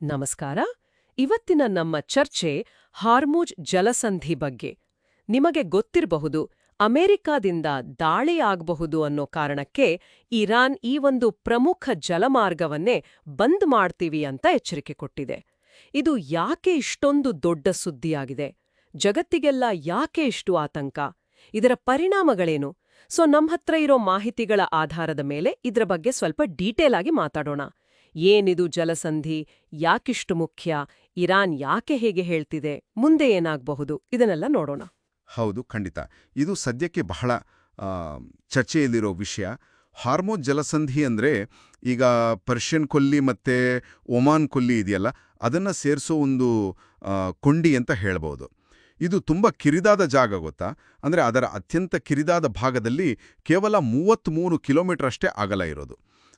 ನಮಸ್ಕಾರ. ಇವತ್ತಿನ ನಮ್ಮ ಚರ್ಚೆ ಹಾರ್ಮುಜ್ ಜಲಸಂಧಿ ಬಗ್ಗೆ. ನಿಮಗೆ ಗೊತ್ತಿರಬಹುದು, ಅಮೆರಿಕಾದಿಂದ ದಾಳಿ ಆಗಬಹುದು ಅನ್ನೋ ಕಾರಣಕ್ಕೆ ಇರಾನ್ ಈ ಒಂದು ಪ್ರಮುಖ ಜಲಮಾರ್ಗವನ್ನೇ ಬಂದ್ ಮಾಡ್ತೀವಿ ಅಂತ ಎಚ್ಚರಿಕೆ ಕೊಟ್ಟಿದೆ. ಇದು ಯಾಕೆ ಇಷ್ಟೊಂದು ದೊಡ್ಡ ಸುದ್ದಿಯಾಗಿದೆ? ಜಗತ್ತಿಗೆಲ್ಲ ಯಾಕೆ ಇಷ್ಟು ಆತಂಕ? ಇದರ ಪರಿಣಾಮಗಳೇನು? ನಮ್ಹತ್ರ ಇರೋ ಮಾಹಿತಿಗಳ ಆಧಾರದ ಮೇಲೆ ಇದರ ಬಗ್ಗೆ ಸ್ವಲ್ಪ ಡೀಟೇಲ್ ಆಗಿ ಮಾತಾಡೋಣ. ಏನಿದು ಜಲಸಂಧಿ, ಯಾಕಿಷ್ಟು ಮುಖ್ಯ, ಇರಾನ್ ಯಾಕೆ ಹೇಗೆ ಹೇಳ್ತಿದೆ, ಮುಂದೆ ಏನಾಗಬಹುದು, ಇದನ್ನೆಲ್ಲ ನೋಡೋಣ. ಹೌದು, ಖಂಡಿತ. ಇದು ಸದ್ಯಕ್ಕೆ ಬಹಳ ಚರ್ಚೆಯಲ್ಲಿರೋ ವಿಷಯ. ಹಾರ್ಮುಜ್ ಜಲಸಂಧಿ ಅಂದರೆ ಈಗ ಪರ್ಷಿಯನ್ ಕೊಲ್ಲಿ ಮತ್ತು ಒಮಾನ್ ಕೊಲ್ಲಿ ಇದೆಯಲ್ಲ, ಅದನ್ನು ಸೇರಿಸೋ ಒಂದು ಕೊಂಡಿ ಅಂತ ಹೇಳ್ಬೋದು. ಇದು ತುಂಬ ಕಿರಿದಾದ ಜಾಗ, ಗೊತ್ತಾ? ಅಂದರೆ ಅದರ ಅತ್ಯಂತ ಕಿರಿದಾದ ಭಾಗದಲ್ಲಿ ಕೇವಲ 33 ಕಿಲೋಮೀಟರ್ ಅಷ್ಟೇ ಅಗಲ ಇರೋದು.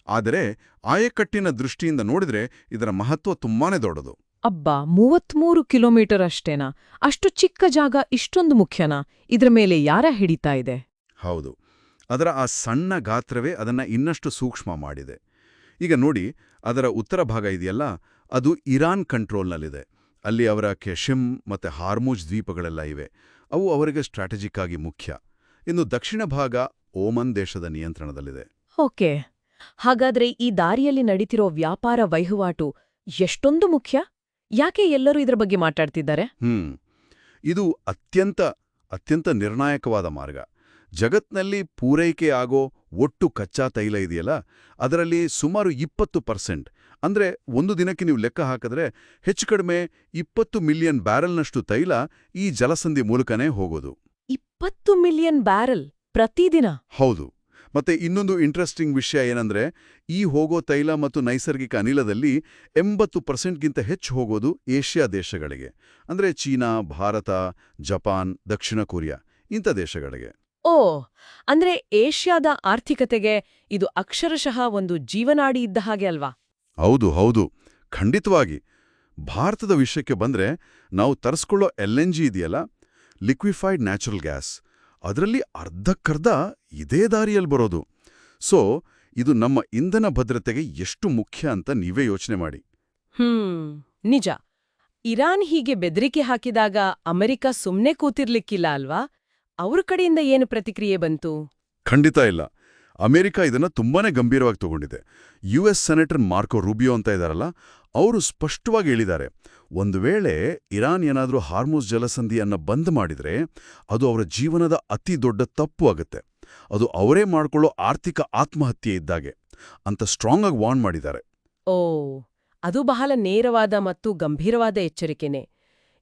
ಆದರೆ ಆಯಕಟ್ಟಿನ ದೃಷ್ಟಿಯಿಂದ ನೋಡಿದ್ರೆ ಇದರ ಮಹತ್ವ ತುಂಬಾನೇ ದೊಡ್ಡದು. ಅಬ್ಬಾ, 33 ಕಿಲೋಮೀಟರ್ ಅಷ್ಟೇನಾ? ಅಷ್ಟು ಚಿಕ್ಕ ಜಾಗ ಇಷ್ಟೊಂದು ಮುಖ್ಯನಾ? ಇದ್ರ ಮೇಲೆ ಯಾರ ಹಿಡಿತಾ ಇದೆ? ಹೌದು, ಅದರ ಆ ಸಣ್ಣ ಗಾತ್ರವೇ ಅದನ್ನ ಇನ್ನಷ್ಟು ಸೂಕ್ಷ್ಮ ಮಾಡಿದೆ. ಈಗ ನೋಡಿ, ಅದರ ಉತ್ತರ ಭಾಗ ಇದೆಯಲ್ಲ, ಅದು ಇರಾನ್ ಕಂಟ್ರೋಲ್ನಲ್ಲಿದೆ. ಅಲ್ಲಿ ಅವರ ಕೆಶಿಮ್ ಮತ್ತು ಹಾರ್ಮುಜ್ ದ್ವೀಪಗಳೆಲ್ಲ ಇವೆ. ಅವು ಅವರಿಗೆ ಸ್ಟ್ರಾಟಜಿಕ್ ಆಗಿ ಮುಖ್ಯ. ಇನ್ನು ದಕ್ಷಿಣ ಭಾಗ ಓಮನ್ ದೇಶದ ನಿಯಂತ್ರಣದಲ್ಲಿದೆ. ಓಕೆ, ಹಾಗಾದ್ರೆ ಈ ದಾರಿಯಲ್ಲಿ ನಡೀತಿರೋ ವ್ಯಾಪಾರ ವಹಿವಾಟು ಎಷ್ಟೊಂದು ಮುಖ್ಯ? ಯಾಕೆ ಎಲ್ಲರೂ ಇದರ ಬಗ್ಗೆ ಮಾತಾಡ್ತಿದ್ದಾರೆ? ಇದು ಅತ್ಯಂತ ನಿರ್ಣಾಯಕವಾದ ಮಾರ್ಗ. ಜಗತ್ನಲ್ಲಿ ಪೂರೈಕೆ ಆಗೋ ಒಟ್ಟು ಕಚ್ಚಾ ತೈಲ ಇದೆಯಲ್ಲ, ಅದರಲ್ಲಿ ಸುಮಾರು 20%, ಅಂದ್ರೆ ಒಂದು ದಿನಕ್ಕೆ ನೀವು ಲೆಕ್ಕ ಹಾಕಿದ್ರೆ ಹೆಚ್ಚು ಕಡಿಮೆ 20 ಮಿಲಿಯನ್ ಬ್ಯಾರೆಲ್ನಷ್ಟು ತೈಲ ಈ ಜಲಸಂಧಿ ಮೂಲಕನೇ ಹೋಗೋದು. 20 ಮಿಲಿಯನ್ ಬ್ಯಾರೆಲ್ ಪ್ರತಿದಿನ? ಹೌದು. ಮತ್ತೆ ಇನ್ನೊಂದು ಇಂಟ್ರೆಸ್ಟಿಂಗ್ ವಿಷಯ ಏನಂದ್ರೆ, ಈ ಹೋಗೋ ತೈಲ ಮತ್ತು ನೈಸರ್ಗಿಕ ಅನಿಲದಲ್ಲಿ 80%ಗಿಂತ ಹೆಚ್ಚು ಹೋಗೋದು ಏಷ್ಯಾ ದೇಶಗಳಿಗೆ. ಅಂದ್ರೆ ಚೀನಾ, ಭಾರತ, ಜಪಾನ್, ದಕ್ಷಿಣ ಕೊರಿಯಾ ಇಂಥ ದೇಶಗಳಿಗೆ. ಓ, ಅಂದ್ರೆ ಏಷ್ಯಾದ ಆರ್ಥಿಕತೆಗೆ ಇದು ಅಕ್ಷರಶಃ ಒಂದು ಜೀವನಾಡಿ ಇದ್ದ ಹಾಗೆ ಅಲ್ವಾ? ಹೌದು, ಖಂಡಿತವಾಗಿ. ಭಾರತದ ವಿಷಯಕ್ಕೆ ಬಂದ್ರೆ, ನಾವು ತರಿಸ್ಕೊಳ್ಳೋ LNG ಇದೆಯಲ್ಲ, ಲಿಕ್ವಿಫೈಡ್ ನ್ಯಾಚುರಲ್ ಗ್ಯಾಸ್, ಅದರಲ್ಲಿ ಅರ್ಧಕ್ಕರ್ಧ ಇದೇ ದಾರಿಯಲ್ಲಿ ಬರೋದು. ಇದು ನಮ್ಮ ಇಂಧನ ಭದ್ರತೆಗೆ ಎಷ್ಟು ಮುಖ್ಯ ಅಂತ ನೀವೇ ಯೋಚನೆ ಮಾಡಿ. ನಿಜ. ಇರಾನ್ ಹೀಗೆ ಬೆದರಿಕೆ ಹಾಕಿದಾಗ ಅಮೆರಿಕ ಸುಮ್ನೆ ಕೂತಿರ್ಲಿಕ್ಕಿಲ್ಲ ಅಲ್ವಾ? ಅವ್ರ ಕಡೆಯಿಂದ ಏನು ಪ್ರತಿಕ್ರಿಯೆ ಬಂತು? ಖಂಡಿತ ಇಲ್ಲ. ಅಮೆರಿಕ ಇದನ್ನ ತುಂಬಾನೇ ಗಂಭೀರವಾಗಿ ತಗೊಂಡಿದೆ. US ಸೆನೆಟರ್ ಮಾರ್ಕೊ ರೂಬಿಯೋ ಅಂತ ಇದಾರಲ್ಲ, ಅವರು ಸ್ಪಷ್ಟವಾಗಿ ಹೇಳಿದ್ದಾರೆ, ಒಂದು ವೇಳೆ ಇರಾನ್ ಏನಾದರೂ ಹಾರ್ಮುಜ್ ಜಲಸಂಧಿಯನ್ನ ಬಂದ್ ಮಾಡಿದ್ರೆ ಅದು ಅವರ ಜೀವನದ ಅತಿ ದೊಡ್ಡ ತಪ್ಪು ಆಗುತ್ತೆ. ಅದು ಅವರೇ ಮಾಡ್ಕೊಳ್ಳೋ ಆರ್ಥಿಕ ಆತ್ಮಹತ್ಯೆ ಇದ್ದಾಗೆ ಅಂತ ಸ್ಟ್ರಾಂಗ್ ಆಗಿ ವಾರ್ನ್ ಮಾಡಿದ್ದಾರೆ. ಓ, ಅದು ಬಹಳ ನೇರವಾದ ಮತ್ತು ಗಂಭೀರವಾದ ಎಚ್ಚರಿಕೆನೆ.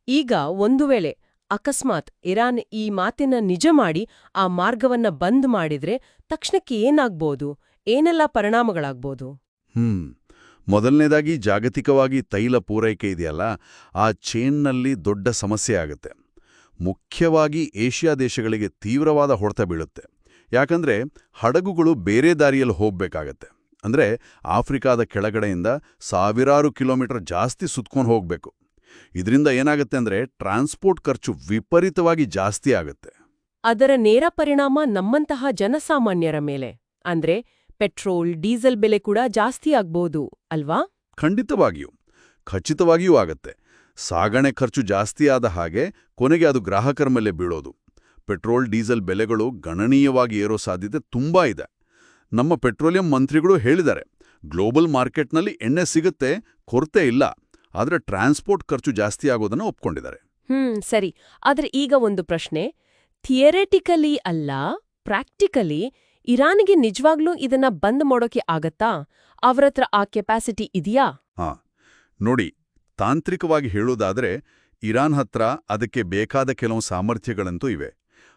ಈಗ ಒಂದು ವೇಳೆ ಅಕಸ್ಮಾತ್ ಇರಾನ್ ಈ ಮಾತಿನ ನಿಜ ಮಾಡಿ ಆ ಮಾರ್ಗವನ್ನ ಬಂದ್ ಮಾಡಿದ್ರೆ ತಕ್ಷಣಕ್ಕೆ ಏನಾಗ್ಬೋದು? ಏನೆಲ್ಲ ಪರಿಣಾಮಗಳಾಗ್ಬೋದು? ಮೊದಲನೇದಾಗಿ ಜಾಗತಿಕವಾಗಿ ತೈಲ ಪೂರೈಕೆ ಇದೆಯಲ್ಲ, ಆ ಚೇನ್ನಲ್ಲಿ ದೊಡ್ಡ ಸಮಸ್ಯೆ ಆಗುತ್ತೆ. ಮುಖ್ಯವಾಗಿ ಏಷ್ಯಾ ದೇಶಗಳಿಗೆ ತೀವ್ರವಾದ ಹೊಡೆತ ಬೀಳುತ್ತೆ. ಯಾಕಂದ್ರೆ ಹಡಗುಗಳು ಬೇರೆ ದಾರಿಯಲ್ಲಿ ಹೋಗ್ಬೇಕಾಗತ್ತೆ. ಅಂದ್ರೆ ಆಫ್ರಿಕಾದ ಕೆಳಗಡೆಯಿಂದ ಸಾವಿರಾರು ಕಿಲೋಮೀಟರ್ ಜಾಸ್ತಿ ಸುತ್ಕೊಂಡು ಹೋಗ್ಬೇಕು. ಇದರಿಂದ ಏನಾಗುತ್ತೆ ಅಂದ್ರೆ ಟ್ರಾನ್ಸ್ಪೋರ್ಟ್ ಖರ್ಚು ವಿಪರೀತವಾಗಿ ಜಾಸ್ತಿ ಆಗುತ್ತೆ. ಅದರ ನೇರ ಪರಿಣಾಮ ನಮ್ಮಂತಹ ಜನಸಾಮಾನ್ಯರ ಮೇಲೆ, ಅಂದ್ರೆ ಪೆಟ್ರೋಲ್, ಡೀಸೆಲ್ ಬೆಲೆ ಕೂಡ ಜಾಸ್ತಿ ಆಗ್ಬೋದು ಅಲ್ವಾ? ಖಚಿತವಾಗಿಯೂ ಆಗತ್ತೆ. ಸಾಗಣೆ ಖರ್ಚು ಜಾಸ್ತಿ ಆದ ಹಾಗೆ ಕೊನೆಗೆ ಅದು ಗ್ರಾಹಕರ ಮೇಲೆ ಬೀಳೋದು. ಪೆಟ್ರೋಲ್, ಡೀಸೆಲ್ ಬೆಲೆಗಳು ಗಣನೀಯವಾಗಿ ಏರೋ ಸಾಧ್ಯತೆ ತುಂಬಾ ಇದೆ. ನಮ್ಮ ಪೆಟ್ರೋಲಿಯಂ ಮಂತ್ರಿಗಳು ಹೇಳಿದ್ದಾರೆ, ಗ್ಲೋಬಲ್ ಮಾರ್ಕೆಟ್ನಲ್ಲಿ ಎಣ್ಣೆ ಸಿಗುತ್ತೆ, ಕೊರತೆ ಇಲ್ಲ. ಆದ್ರೆ ಟ್ರಾನ್ಸ್ಪೋರ್ಟ್ ಖರ್ಚು ಜಾಸ್ತಿ ಆಗೋದನ್ನ ಒಪ್ಕೊಂಡಿದ್ದಾರೆ. ಸರಿ. ಆದ್ರೆ ಈಗ ಒಂದು ಪ್ರಶ್ನೆ, ಥಿಯರೆಟಿಕಲಿ ಅಲ್ಲ, ಪ್ರಾಕ್ಟಿಕಲಿ ಇರಾನ್ಗೆ ನಿಜವಾಗ್ಲೂ ಇದನ್ನ ಬಂದ್ ಮಾಡೋಕೆ ಆಗತ್ತಾ? ಅವ್ರತ್ರ ಆ ಕೆಪಾಸಿಟಿ ಇದೆಯಾ? ನೋಡಿ, ತಾಂತ್ರಿಕವಾಗಿ ಹೇಳೋದಾದ್ರೆ ಇರಾನ್ ಹತ್ರ ಅದಕ್ಕೆ ಬೇಕಾದ ಕೆಲವು ಸಾಮರ್ಥ್ಯಗಳಂತೂ ಇವೆ.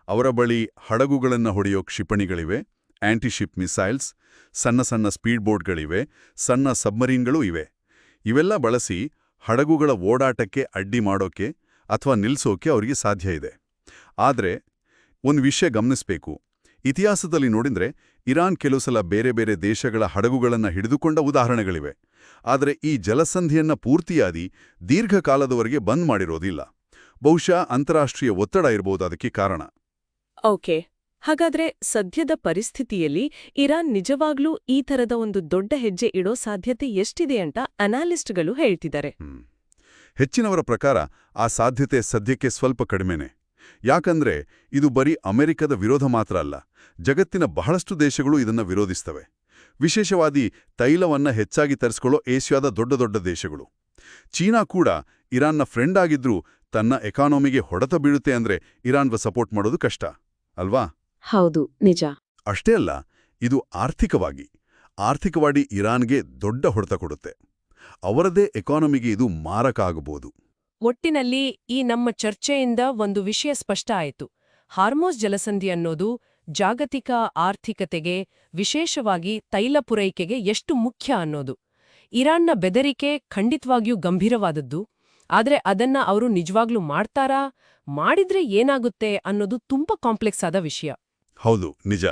ಅವರ ಬಳಿ ಹಡಗುಗಳನ್ನು ಹೊಡೆಯೋ ಕ್ಷಿಪಣಿಗಳಿವೆ, ಆಂಟಿಶಿಪ್ ಮಿಸೈಲ್ಸ್, ಸಣ್ಣ ಸ್ಪೀಡ್ ಬೋಟ್ಗಳಿವೆ, ಸಣ್ಣ ಸಬ್ಮರೀನ್ಗಳೂ ಇವೆ. ಇವೆಲ್ಲ ಬಳಸಿ ಹಡಗುಗಳ ಓಡಾಟಕ್ಕೆ ಅಡ್ಡಿ ಮಾಡೋಕೆ ಅಥವಾ ನಿಲ್ಸೋಕೆ ಅವರಿಗೆ ಸಾಧ್ಯ ಇದೆ. ಆದ್ರೆ ಒಂದು ವಿಷಯ ಗಮನಿಸಬೇಕು. ಇತಿಹಾಸದಲ್ಲಿ ನೋಡಿದ್ರೆ ಇರಾನ್ ಕೆಲವು ಸಲ ಬೇರೆ ಬೇರೆ ದೇಶಗಳ ಹಡಗುಗಳನ್ನು ಹಿಡಿದುಕೊಂಡ ಉದಾಹರಣೆಗಳಿವೆ. ಆದರೆ ಈ ಜಲಸಂಧಿಯನ್ನ ಪೂರ್ತಿಯಾಗಿ ದೀರ್ಘಕಾಲದವರೆಗೆ ಬಂದ್ ಮಾಡಿರೋದಿಲ್ಲ. ಬಹುಶಃ ಅಂತಾರಾಷ್ಟ್ರೀಯ ಒತ್ತಡ ಇರಬಹುದು ಅದಕ್ಕೆ ಕಾರಣ. ಓಕೆ, ಹಾಗಾದ್ರೆ ಸದ್ಯದ ಪರಿಸ್ಥಿತಿಯಲ್ಲಿ ಇರಾನ್ ನಿಜವಾಗ್ಲೂ ಈ ಥರದ ಒಂದು ದೊಡ್ಡ ಹೆಜ್ಜೆ ಇಡೋ ಸಾಧ್ಯತೆ ಎಷ್ಟಿದೆ ಅಂತ ಅನಾಲಿಸ್ಟ್ಗಳು ಹೇಳ್ತಿದ್ದಾರೆ. ಹೆಚ್ಚಿನವರ ಪ್ರಕಾರ ಆ ಸಾಧ್ಯತೆ ಸದ್ಯಕ್ಕೆ ಸ್ವಲ್ಪ ಕಡಿಮೆನೆ. ಯಾಕಂದ್ರೆ ಇದು ಬರೀ ಅಮೆರಿಕದ ವಿರೋಧ ಮಾತ್ರ ಅಲ್ಲ, ಜಗತ್ತಿನ ಬಹಳಷ್ಟು ದೇಶಗಳು ಇದನ್ನ ವಿರೋಧಿಸ್ತವೆ. ವಿಶೇಷವಾಗಿ ತೈಲವನ್ನ ಹೆಚ್ಚಾಗಿ ತರಿಸ್ಕೊಳ್ಳೋ ಏಷ್ಯಾದ ದೊಡ್ಡ ದೊಡ್ಡ ದೇಶಗಳು. ಚೀನಾ ಕೂಡ ಇರಾನ್ನ ಫ್ರೆಂಡ್ ಆಗಿದ್ರೂ ತನ್ನ ಎಕಾನಮಿಗೆ ಹೊಡೆತ ಬೀಳುತ್ತೆ ಅಂದ್ರೆ ಇರಾನ್ವ ಸಪೋರ್ಟ್ ಮಾಡೋದು ಕಷ್ಟ ಅಲ್ವಾ? ಹೌದು, ನಿಜ. ಅಷ್ಟೇ ಅಲ್ಲ, ಇದು ಆರ್ಥಿಕವಾಗಿ ಇರಾನ್ಗೆ ದೊಡ್ಡ ಹೊಡೆತ ಕೊಡುತ್ತೆ. ಅವರದೇ ಎಕಾನಮಿಗೆ ಇದು ಮಾರಕ ಆಗಬಹುದು. ಒಟ್ಟಿನಲ್ಲಿ ಈ ನಮ್ಮ ಚರ್ಚೆಯಿಂದ ಒಂದು ವಿಷಯ ಸ್ಪಷ್ಟ ಆಯಿತು. ಹಾರ್ಮೋಸ್ ಜಲಸಂಧಿ ಅನ್ನೋದು ಜಾಗತಿಕ ಆರ್ಥಿಕತೆಗೆ, ವಿಶೇಷವಾಗಿ ತೈಲ ಪೂರೈಕೆಗೆ ಎಷ್ಟು ಮುಖ್ಯ ಅನ್ನೋದು. ಇರಾನ್ನ ಬೆದರಿಕೆ ಖಂಡಿತವಾಗಿಯೂ ಗಂಭೀರವಾದದ್ದು. ಆದ್ರೆ ಅದನ್ನ ಅವರು ನಿಜವಾಗ್ಲೂ ಮಾಡ್ತಾರಾ, ಮಾಡಿದ್ರೆ ಏನಾಗುತ್ತೆ ಅನ್ನೋದು ತುಂಬಾ ಕಾಂಪ್ಲೆಕ್ಸ್ ಆದ ವಿಷಯ. ಹೌದು, ನಿಜ.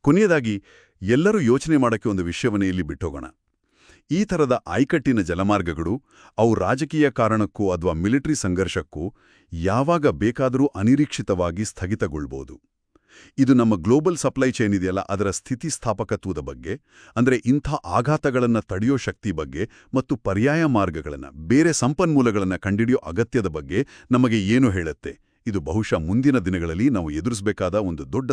ಕೊನೆಯದಾಗಿ ಎಲ್ಲರೂ ಯೋಚನೆ ಮಾಡಕ್ಕೆ ಒಂದು ವಿಷಯವನ್ನೇ ಇಲ್ಲಿ ಬಿಟ್ಟೋಗೋಣ. ಈ ಥರದ ಆಯ್ಕಟ್ಟಿನ ಜಲಮಾರ್ಗಗಳು ಅವು ರಾಜಕೀಯ ಕಾರಣಕ್ಕೂ ಅಥವಾ ಮಿಲಿಟರಿ ಸಂಘರ್ಷಕ್ಕೂ ಯಾವಾಗ ಬೇಕಾದರೂ ಅನಿರೀಕ್ಷಿತವಾಗಿ ಸ್ಥಗಿತಗೊಳ್ಬೋದು. ಇದು ನಮ್ಮ ಗ್ಲೋಬಲ್ ಸಪ್ಲೈ ಚೈನ್ ಇದೆಯಲ್ಲ, ಅದರ ಸ್ಥಿತಿಸ್ಥಾಪಕತ್ವದ ಬಗ್ಗೆ, ಅಂದರೆ ಇಂಥ ಆಘಾತಗಳನ್ನು ತಡೆಯೋ ಶಕ್ತಿ ಬಗ್ಗೆ ಮತ್ತು ಪರ್ಯಾಯ ಮಾರ್ಗಗಳನ್ನು, ಬೇರೆ ಸಂಪನ್ಮೂಲಗಳನ್ನು ಕಂಡಿಡಿಯೋ ಅಗತ್ಯದ ಬಗ್ಗೆ ನಮಗೆ ಏನು ಹೇಳುತ್ತೆ? ಇದು ಬಹುಶಃ ಮುಂದಿನ ದಿನಗಳಲ್ಲಿ ನಾವು ಎದುರಿಸಬೇಕಾದ ಒಂದು ದೊಡ್ಡ